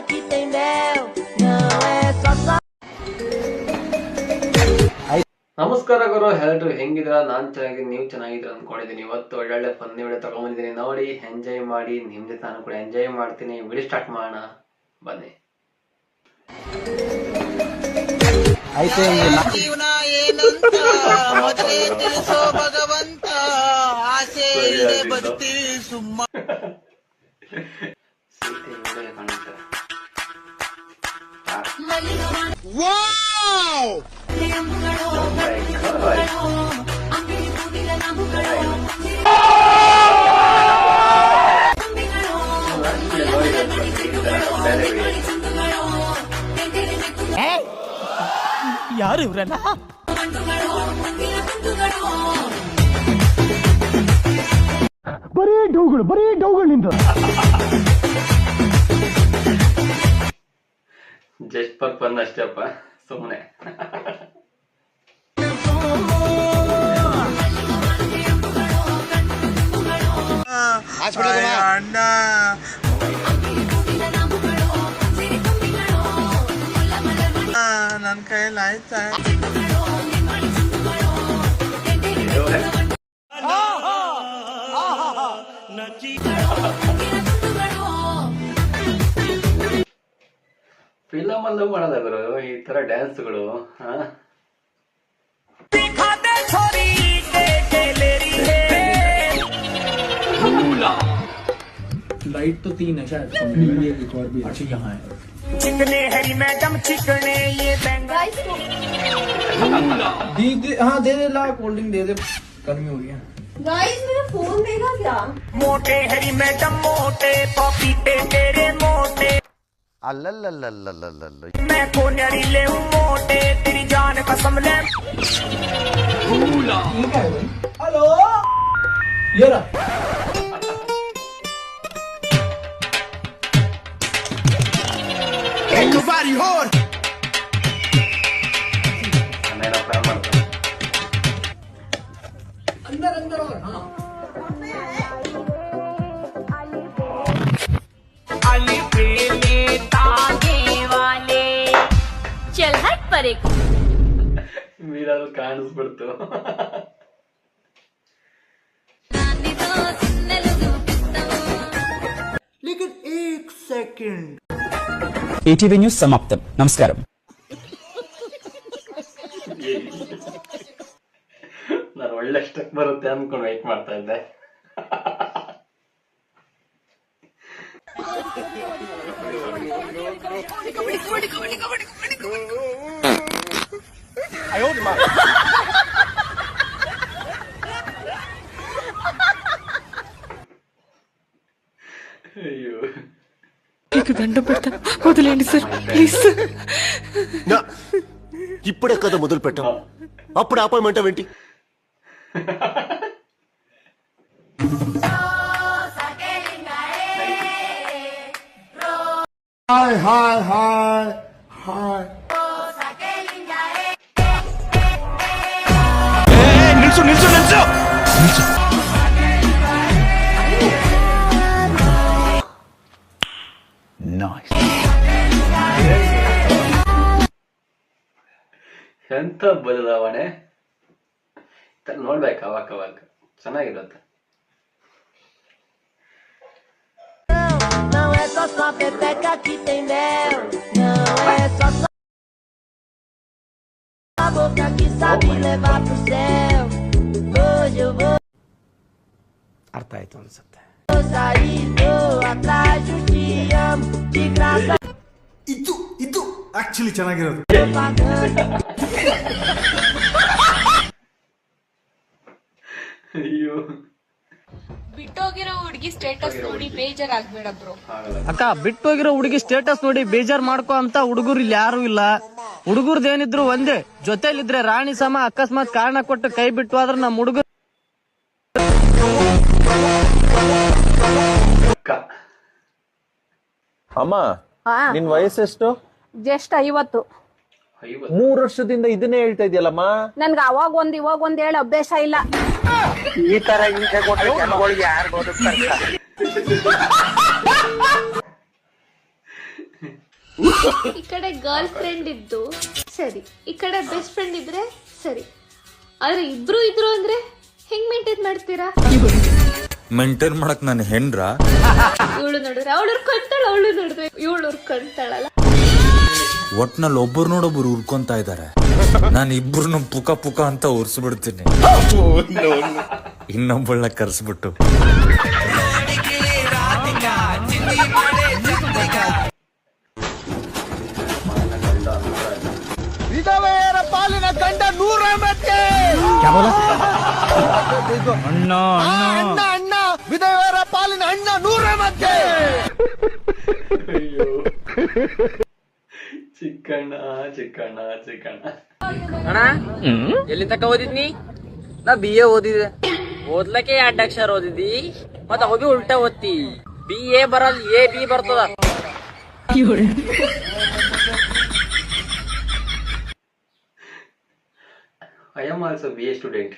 que tem mel, não é só. ನಮಸ್ಕಾರ ಗುರು, ಎಲ್ಲರೂ ಹೆಂಗಿದ್ರ? ನಾನ್ ಚೆನ್ನಾಗಿದ್ದೀನಿ, ನೀವು ಚೆನ್ನಾಗಿದ್ರ ಅನ್ಕೊಂಡಿದ್ದೀನಿ. ಇವತ್ತು ಒಳ್ಳೊಳ್ಳೆ ಫನ್ನಿ ವಿಡಿಯೋ ತಗೊಂಡ್ಬಂದಿದ್ದೀನಿ. ನೋಡಿ, ಎಂಜಾಯ್ ಮಾಡಿ. ನಿಮ್ ಜೊತೆ ನಾನು ಕೂಡ ಎಂಜಾಯ್ ಮಾಡ್ತೀನಿ. ವಿಡಿಯೋ ಸ್ಟಾರ್ಟ್ ಮಾಡೋಣ ಬನ್ನಿ. ಜೀವನ ಏನಂತ ಮೊದಲೇ ತಿಳಿಸೋ ಭಗವಂತ, ಆಸೆ ಇಲ್ಲದೆ ಬರ್ತೀವಿ ಸುಮ್ಮ. ಯಾರು ಇವ್ರಲ್ಲ? ಬರೀ ಡೌಗಳು ನಿಂದ. ಜಸ್ಟ್ ಫಾರ್ ಫನ್ ಅಷ್ಟೇಪ್ಪ, ಸುಮ್ಮನೆ. ಅಣ್ಣ ನನ್ ಕೈಯಲ್ಲಿ ಆಯ್ತಾ? ಫಿಲಮ್ ಅಲ್ಲೂ ಮಾಡೋದ ಗುರು ಈ ತರ ಡ್ಯಾನ್ಸ್ಗಳು. लाइट तो 3 है शायद, एक और भी अच्छा यहाँ है। चिकने हरी मैडम चिकने ये दे हाँ दे ला, कोल्ड ड्रिंक दे दे, गर्मी हो रही है। गाइस मेरा फोन देगा क्या? मोटे हरी मैडम मोटे, पपीते तेरे मोटे, अल्लल्लल्लल्लल्लल्ल मैं को नरी ले मोटे, तेरी जान कसम ले। हेलो ये रहा। एक बारी और अंदर अंदर और हाँ अली पेले तागे वाले चल हट परे को। ಮೀರಲ್ಲಿ ಕಾಣಿಸ್ಬಿಡ್ತು. लेकिन एक सेकंड. ఈటీవీ న్యూస్ సమాప్తం. నమస్కారం. ನಾನು ಒಳ್ಳೆ ಸ್ಟೆಪ್ ಬರುತ್ತೆ ಅನ್ಕೊಂಡು ವೆಯ್ಟ್ ಮಾಡ್ತಾ ಇದ್ದೆ. అయ్యో, దండం పెడతాను, వదిలేండి సార్ ప్లీజ్. ఇప్పుడే కథ మొదలు పెట్టాం, అప్పుడు ఆపమంటావేంటి? ಹಾಯ್ ಹಾಯ್ ಹಾಯ್ ಹಾಯ್. ನಿಲ್ಸು ನಿಲ್ಸು ನಿಲ್ಸು. ಎಂತ ಬದಲಾವಣೆ ನೋಡ್ಬೇಕು, ಅವಾಗ ಚೆನ್ನಾಗಿರುತ್ತೆ. Não é só pepeca que tem mel, não é só a boca que sabe levar pro céu. Hoje eu vou ಅರ್ಥ ಆಯ್ತು ಅನ್ಸುತ್ತೆ. sair, vou atrás do te amo, de graça ಇದು ಆಕ್ಚುಲಿ ಚೆನ್ನಾಗಿರೋದು. ಅಯ್ಯೋ, ಬಿಟ್ಟೋಗಿರೋ ಹುಡುಗಿ ಸ್ಟೇಟಸ್ ನೋಡಿ ಬೇಜಾರಾಗ್ಬೇಡ ಬ್ರೋ. ಅಕ್ಕ, ಬಿಟ್ಟೋಗಿರೋ ಹುಡುಗಿ ಸ್ಟೇಟಸ್ ನೋಡಿ ಬೇಜಾರ್ ಮಾಡ್ಕೊ ಅಂತ ಹುಡುಗರು ಇಲ್ಲಿ ಯಾರು ಇಲ್ಲ. ಹುಡುಗರ್ದೇನಿದ್ರು ಒಂದೇ, ಜೊತೆಲಿದ್ರೆ ರಾಣಿ ಸಮ. ಅಕಸ್ಮಾತ್ ಕಾರಣ ಕೊಟ್ಟು ಕೈ ಬಿಟ್ಟು ಆದ್ರೆ ನಮ್ಮ ಹುಡುಗರು. ಅಮ್ಮ, ನಿನ್ ವಯಸ್ಸೆಷ್ಟು? ಜಸ್ಟ್ 50. 3 ವರ್ಷದಿಂದ ಇದನ್ನೇ ಹೇಳ್ತಾ ಇದೆಯಲ್ಲಮ್ಮ. ನನ್ಗೆ ಅವಾಗ ಇವಾಗ ಒಂದ್ ಹೇಳ ಅಭ್ಯಾಸ ಇಲ್ಲ. ಈ ತರ ಹಿಂಸೆ ಕೊಟ್ರೆ ಜನಗಳಿಗೆ ಯಾರು ಬದುಕ್ತಾರೆ? ಈ ಕಡೆ ಗರ್ಲ್ ಫ್ರೆಂಡ್ ಇದ್ದು ಸರಿ, ಈ ಕಡೆ ಬೆಸ್ಟ್ ಫ್ರೆಂಡ್ ಇದ್ರೆ ಸರಿ, ಆದ್ರೆ ಇಬ್ರು ಇದ್ರು ಅಂದ್ರೆ ಹೆಂಗ್ ಮೇಂಟೈನ್ ಮಾಡ್ತೀರಾ? ಮೇಂಟೈನ್ ಮಾಡಕ್ ನಾನು ಹೆಂಡ್ರ? ಇವಳು ನೋಡಿದ್ರೆ ಅವಳು ಉರ್ಕೊಂತಾಳ, ಅವಳು ನೋಡಿದ್ರೆ ಇವಳು ಉರ್ಕೊಂತಾಳಲ್ಲ. ಒಟ್ನಲ್ಲಿ ಒಬ್ಬರು ನೋಡೊಬ್ರು ಉರ್ಕೊಂತ ಇದಾರೆ. ನಾನು ಇಬ್ರು ಪುಕ ಪುಕ ಅಂತ ಉರ್ಸ್ಬಿಡ್ತೀನಿ, ಇನ್ನೊಬ್ಬಳನ್ನ ಕರ್ಸ್ಬಿಟ್ಟು. ವಿಧವೆಯರ ಪಾಲಿನ ಗಂಡ 100 ಮತ್ತೆ ಅಣ್ಣ ಅಣ್ಣ ವಿಧವೆಯರ ಪಾಲಿನ ಅಣ್ಣ 100 ಮತ್ತೆ. ಚಿಕ್ಕಣ್ಣ ಚಿಕ್ಕಣ್ಣ ಚಿಕ್ಕಣ್ಣ. ಅಣ್ಣ ಎಲ್ಲಿ ತಕ ಓದಿದ್ನಿ? ನಾ BA ಓದಿದೆ. ಓದ್ಲಕ್ಕೆ 2 ಅಕ್ಷರ ಓದಿದ್ದಿ, ಮತ್ತ ಹೋಗಿ ಉಲ್ಟಾ ಓದ್ತಿ. BA ಬರಲ್ AB ಬರ್ತದ. I am also BA student.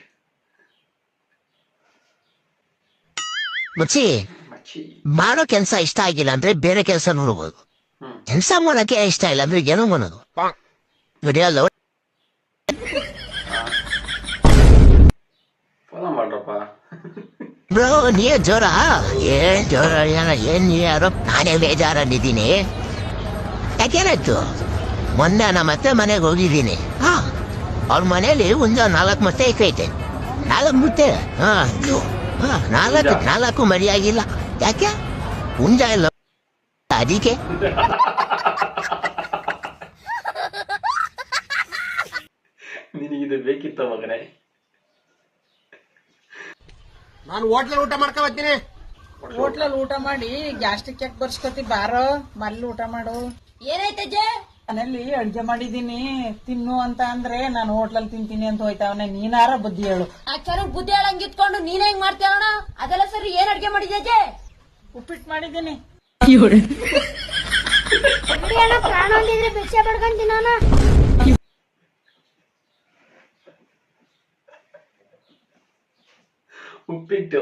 ಮಚ್ಚಿ ಮಾಡೋ ಕೆಲ್ಸ ಇಷ್ಟ ಆಗಿಲ್ಲ ಅಂದ್ರೆ ಬೇರೆ ಕೆಲಸ ನೋಡ್ಬೋದು. ಕೆಲ್ಸ ಮಾಡಕ್ಕೆ ಇಷ್ಟ ಇಲ್ಲ ಅಂದ್ರೆ ಏನೋ ಮಾಡೋದು. Video follow ಮಾಡ್ರಪ್ಪ. ಬ್ರೋ ನೀ ಜ್ವರ ಏನ್ ಜ್ವರ ಏನ್ ನೀ ಯಾರೋ ನಾನೇ ಬೇಜಾರಲ್ಲಿದ್ದೀನಿ. ಯಾಕೇನಾಯ್ತು? ಮೊನ್ನೆ ನಮ್ಮ ಅತ್ತೆ ಮನೆಗೆ ಹೋಗಿದ್ದೀನಿ. ಅವ್ರ ಮನೇಲಿ ಒಂದು 4 ಮೊಟ್ಟೆ ಐತೆ. 4 ಮುಟ್ಟೆ 4 ಮರಿಯಾಗಿಲ್ಲ. ಯಾಕೆ? ಹುಂಜ ಇಲ್ಲ ಅದಕ್ಕೆ. ನಿನಗಿದು ಬೇಕಿತ್ತ ಮಗನೇ? ನಾನು ಹೋಟ್ಲಲ್ಲಿ ಊಟ ಮಾಡ್ಕೊ ಬರ್ತೀನಿ. ಹೋಟ್ಲಲ್ಲಿ ಊಟ ಮಾಡಿ ಗ್ಯಾಸ್ಟ್ರಿಕ್ ಯಾಕೆ ಬರ್ಸ್ಕೊತಿ? ಬಾರೋ ಮಲ್ಲಿ ಊಟ ಮಾಡು. ಏನಾಯ್ತಜ್ಜೆ? ಮನೇಲಿ ಅಡ್ಗೆ ಮಾಡಿದೀನಿ ತಿನ್ನು ಅಂತ ಅಂದ್ರೆ ನಾನು ಹೋಟ್ಲಲ್ಲಿ ತಿಂತೀನಿ ಅಂತ ಹೋಯ್ತಾವನೆ. ನೀನಾರ ಬುದ್ಧಿ ಹೇಳು. ಆಚಾರ ಬುದ್ಧಿ ಹೇಳಂಗಿತ್ಕೊಂಡು ನೀನ್ ಹೆಂಗ್ ಮಾಡ್ತೀಯಣ್ಣ? ಅದೆಲ್ಲ ಸರಿ. ಏನ್ ಅಡ್ಗೆ ಮಾಡಿದ್ಯಜ್ಜೆ? ಉಪ್ಪಿಟ್ಟು ಮಾಡಿದ್ದೀನಿ. ಪ್ರಾಣ ಹೊಂದಿದ್ರೆ ಭಿಕ್ಷೆ ಪಡ್ಕೊಂತೀನಿ ನಾನು. ಉಪ್ಪಿಟ್ಟು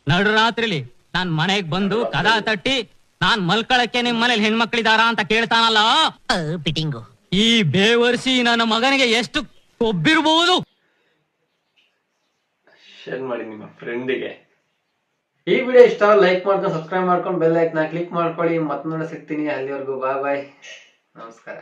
ನಡುರಾತ್ರಿಲಿ ನಾನ್ ಮನೆಗ್ ಬಂದು ಕದ ತಟ್ಟಿ ನಾನ್ ಮಲ್ಕೊಳಕ್ಕೆ ನಿಮ್ ಮನೇಲಿ ಹೆಣ್ಮಕ್ಳಿದಾರ ಅಂತ ಕೇಳ್ತಾನಲ್ಲ ಪಿಟಿಂಗು. ಈ ಬೇವರ್ಸಿ ನನ್ನ ಮಗನಿಗೆ ಎಷ್ಟು ಕೊಬ್ಬಿರ್ಬಹುದು. ಶೇರ್ ಮಾಡಿ ನಿಮ್ಮ ಫ್ರೆಂಡಿಗೆ. ಈ ವಿಡಿಯೋ ಇಷ್ಟ ಲೈಕ್ ಮಾಡ್ಕೊಂಡು ಸಬ್ಸ್ಕ್ರೈಬ್ ಮಾಡ್ಕೊಂಡು ಬೆಲ್ ಐಕನ್ ಕ್ಲಿಕ್ ಮಾಡ್ಕೊಳ್ಳಿ. ಮತ್ತೊಂದು ಸಿಗ್ತೀನಿ. ಅಲ್ಲಿವರೆಗೂ ಬಾಯ್ ಬಾಯ್, ನಮಸ್ಕಾರ.